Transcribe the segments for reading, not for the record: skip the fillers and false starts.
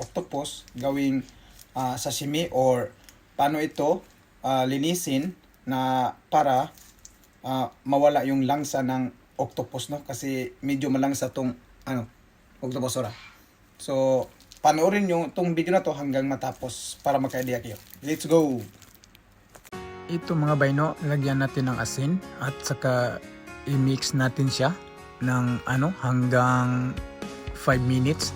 octopus gawing sashimi, or paano ito linisin na para mawala yung langsa ng octopus, no? Kasi medyo malangsa tong octopus ora. So panoorin yung tong video na to hanggang matapos para magka-idea kayo. Let's go! Ito mga bay, no, lagyan natin ng asin at saka i-mix natin siya ng hanggang 5 minutes.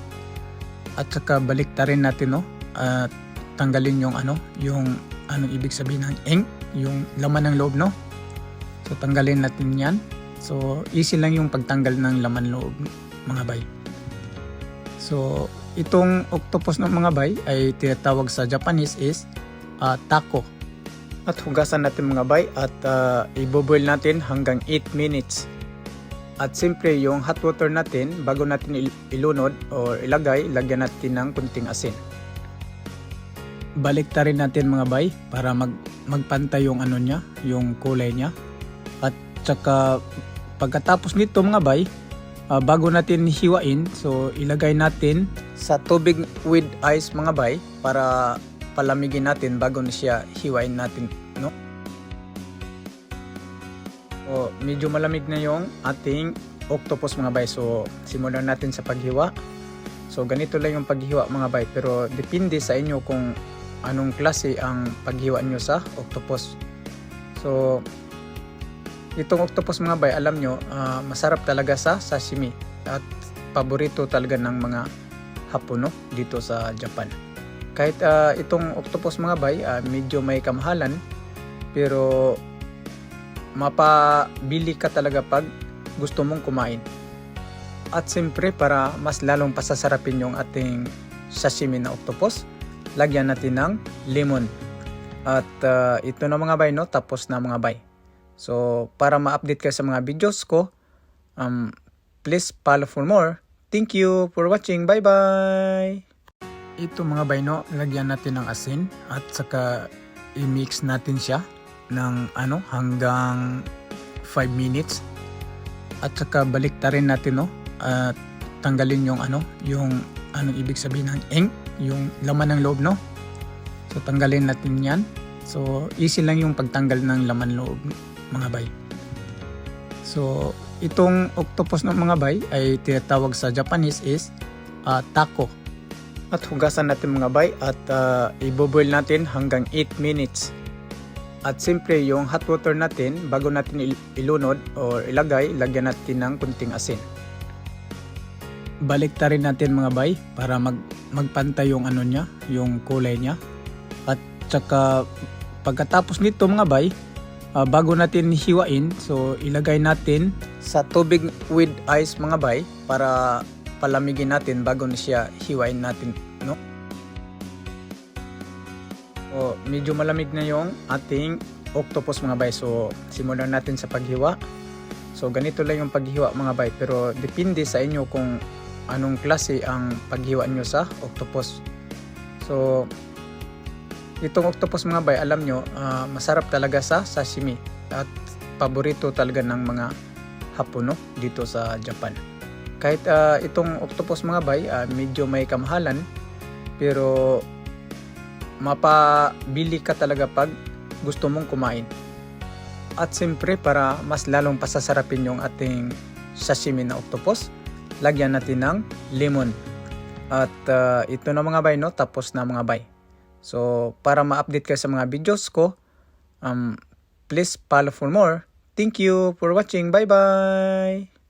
At saka baliktarin natin, no, at tanggalin yung yung ibig sabihin ng ink, yung laman ng loob, no. So tanggalin natin 'yan. So easy lang yung pagtanggal ng laman loob mga bay. So itong octopus ng mga bay ay tinatawag sa Japanese is taco. At hugasan natin mga bay at i-boil natin hanggang 8 minutes. At siyempre yung hot water natin, bago natin ilunod o ilagay, lagyan natin ng kunting asin. Baliktarin natin mga bay para magpantay yung niya, yung kulay niya. At saka pagkatapos nito mga bay, bago natin hiwain, so ilagay natin sa tubig with ice mga bay para palamigin natin bago na siya hiwain natin, no? So medyo malamig na yung ating octopus mga bay. So simulan natin sa paghiwa. So ganito lang yung paghiwa mga bay, pero depende sa inyo kung anong klase ang paghiwa nyo sa octopus. So itong octopus mga bay, alam nyo, masarap talaga sa sashimi at paborito talaga ng mga Hapon, no, dito sa Japan. Kahit itong octopus mga bay, medyo may kamahalan, pero mapabili ka talaga pag gusto mong kumain. At siyempre para mas lalong pasasarapin yung ating sashimi na octopus, lagyan natin ng lemon. At ito na mga bay, no, tapos na mga bay. So para ma-update kayo sa mga videos ko, please follow for more. Thank you for watching. Bye bye. Ito mga bay, no, lagyan natin ng asin at saka i-mix natin siya ng hanggang 5 minutes. At saka baliktarin natin, no, at tanggalin yung yung ibig sabihin ng ink, yung laman ng loob, no. So tanggalin natin 'yan. So easy lang yung pagtanggal ng laman loob mga bay. So itong octopus ng mga bay ay tinatawag sa Japanese is taco. At hugasan natin mga bay at i-boil natin hanggang 8 minutes. At siyempre yung hot water natin, bago natin ilunod o ilagay, lagyan natin ng kunting asin. Baliktarin natin mga bay para magpantay yung niya, yung kulay niya. At saka pagkatapos nito mga bay, bago natin hiwain, so ilagay natin sa tubig with ice mga bay para palamigin natin bago na siya hiwain natin, no? So medyo malamig na yung ating octopus mga bay. So simulan natin sa paghiwa. So ganito lang yung paghiwa mga bay, pero depende sa inyo kung anong klase ang paghiwa nyo sa octopus. So itong octopus mga bay, alam nyo, masarap talaga sa sashimi at paborito talaga ng mga Hapon, no, dito sa Japan. Kahit itong octopus mga bay, medyo may kamahalan, pero mapabili ka talaga pag gusto mong kumain. At siyempre para mas lalong pasasarapin yung ating sashimi na octopus, lagyan natin ng lemon. At ito na mga bay, no, tapos na mga bay. So para ma-update kayo sa mga videos ko, please follow for more. Thank you for watching. Bye bye.